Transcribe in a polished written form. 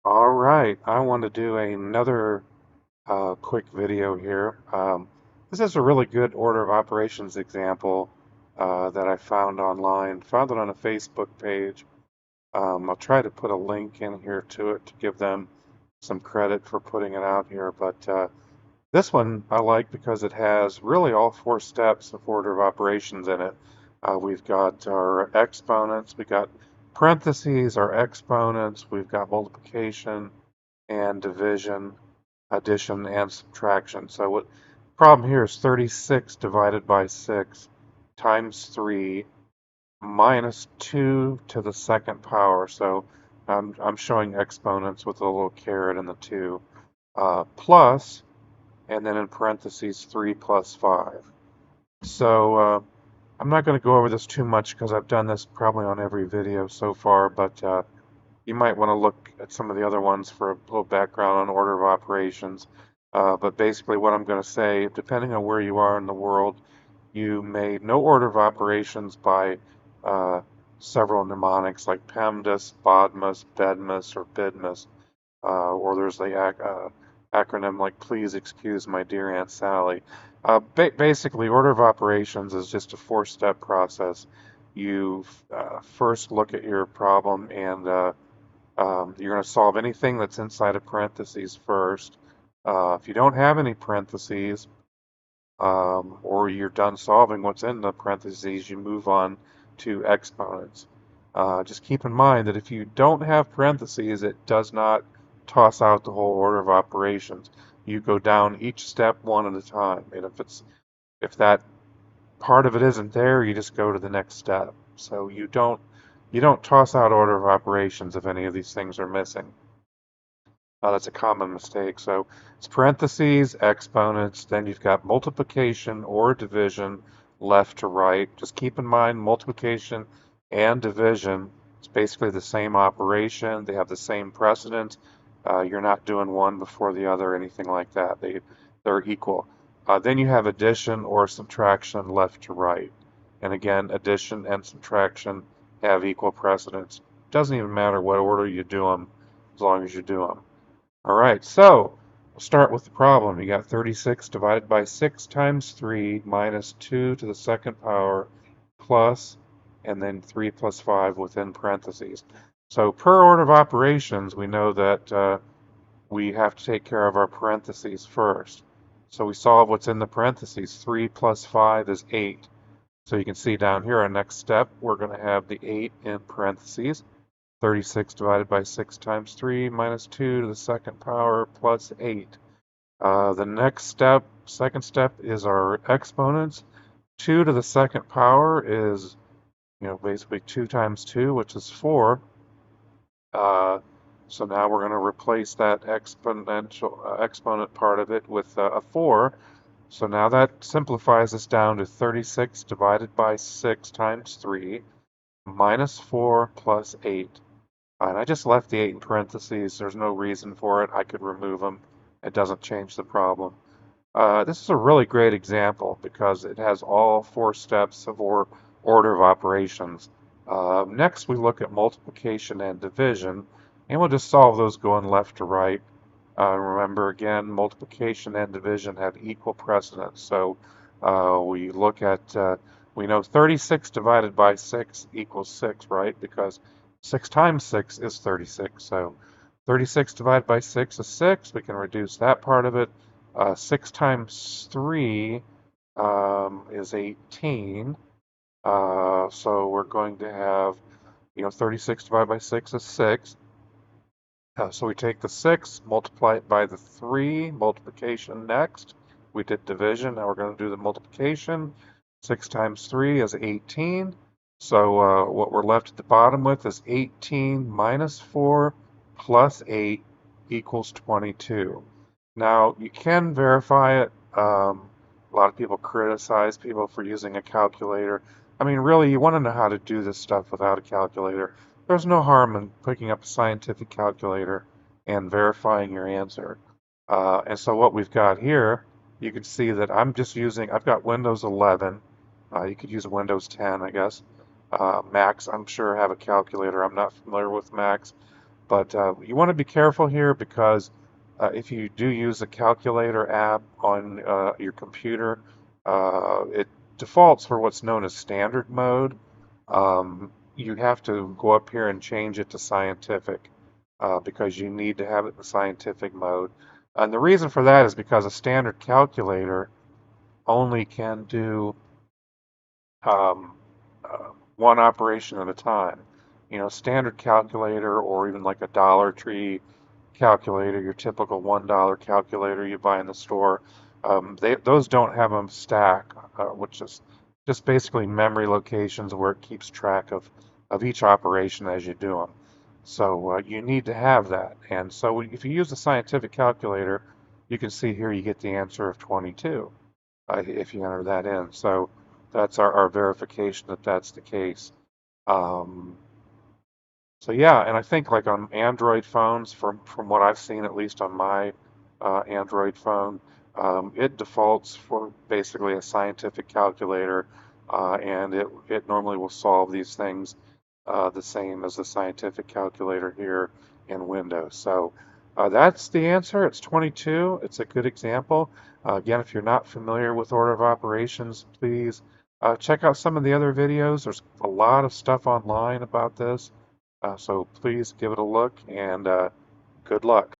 All right, I want to do another quick video here. This is a really good order of operations example that I found online. Found it on a Facebook page. I'll try to put a link in here to it to give them some credit for putting it out here. But this one I like because it has really all four steps of order of operations in it. We've got our exponents, we got parentheses, our exponents, we've got multiplication and division, addition, and subtraction. So what problem here is 36 divided by 6 times 3 minus 2 to the second power. So I'm showing exponents with a little caret in the 2, plus, and then in parentheses, 3 plus 5. So I'm not going to go over this too much because I've done this probably on every video so far, but you might want to look at some of the other ones for a little background on order of operations. But basically what I'm going to say, depending on where you are in the world, you may know order of operations by uh, several mnemonics like PEMDAS, BODMAS, BEDMAS, or BIDMAS. Or there's the acronym like Please Excuse My Dear Aunt Sally. Basically, order of operations is just a four-step process. You first look at your problem and you're going to solve anything that's inside of parentheses first. If you don't have any parentheses, or you're done solving what's in the parentheses, you move on to exponents. Just keep in mind that if you don't have parentheses, it does not toss out the whole order of operations. You go down each step one at a time, and if that part of it isn't there, you just go to the next step. So you don't toss out order of operations if any of these things are missing. That's a common mistake. So it's parentheses, exponents, then you've got multiplication or division left to right. Just keep in mind multiplication and division, it's basically the same operation. They have the same precedent. You're not doing one before the other or anything like that. They're equal. Then you have addition or subtraction left to right. And again, addition and subtraction have equal precedence. Doesn't even matter what order you do them as long as you do them. All right, so we'll start with the problem. You got 36 divided by 6 times 3 minus 2 to the second power plus, and then 3 plus 5 within parentheses. So per order of operations, we know that we have to take care of our parentheses first. So we solve what's in the parentheses. 3 plus 5 is 8. So you can see down here, our next step, we're going to have the 8 in parentheses. 36 divided by 6 times 3 minus 2 to the second power plus 8. The next step, second step, is our exponents. 2 to the second power is, basically 2 times 2, which is 4. Uh, so now we're going to replace that exponent part of it with a 4. So now that simplifies us down to 36 divided by 6 times 3 minus 4 plus 8. And I just left the 8 in parentheses. There's no reason for it. I could remove them. It doesn't change the problem. This is a really great example because it has all four steps of order of operations. Next, we look at multiplication and division, and we'll just solve those going left to right. Remember, again, multiplication and division have equal precedence. So we look at, we know 36 divided by 6 equals 6, right? Because 6 times 6 is 36. So 36 divided by 6 is 6. We can reduce that part of it. 6 times 3 is 18. So we're going to have, 36 divided by 6 is 6. So we take the 6, multiply it by the 3, multiplication next. We did division, now we're going to do the multiplication. 6 times 3 is 18. So what we're left at the bottom with is 18 minus 4 plus 8 equals 22. Now, you can verify it. A lot of people criticize people for using a calculator. I mean, really, you want to know how to do this stuff without a calculator. There's no harm in picking up a scientific calculator and verifying your answer. And so what we've got here, you can see that I've got Windows 11. You could use Windows 10, I guess. Macs, I'm sure, have a calculator. I'm not familiar with Macs. But you want to be careful here because if you do use a calculator app on your computer, it defaults for what's known as standard mode. You have to go up here and change it to scientific because you need to have it in scientific mode. And the reason for that is because a standard calculator only can do um, one operation at a time. You know, standard calculator or even like a Dollar Tree calculator, your typical $1 calculator you buy in the store, those don't have a stack, which is just basically memory locations where it keeps track of each operation as you do them. So you need to have that. And so if you use a scientific calculator, you can see here you get the answer of 22 if you enter that in. So that's our verification that that's the case. Um, so yeah, and I think like on Android phones, from what I've seen, at least on my Android phone, it defaults for basically a scientific calculator, and it normally will solve these things the same as the scientific calculator here in Windows. So that's the answer. It's 22. It's a good example. Again, if you're not familiar with order of operations, please check out some of the other videos. There's a lot of stuff online about this. So please give it a look and good luck.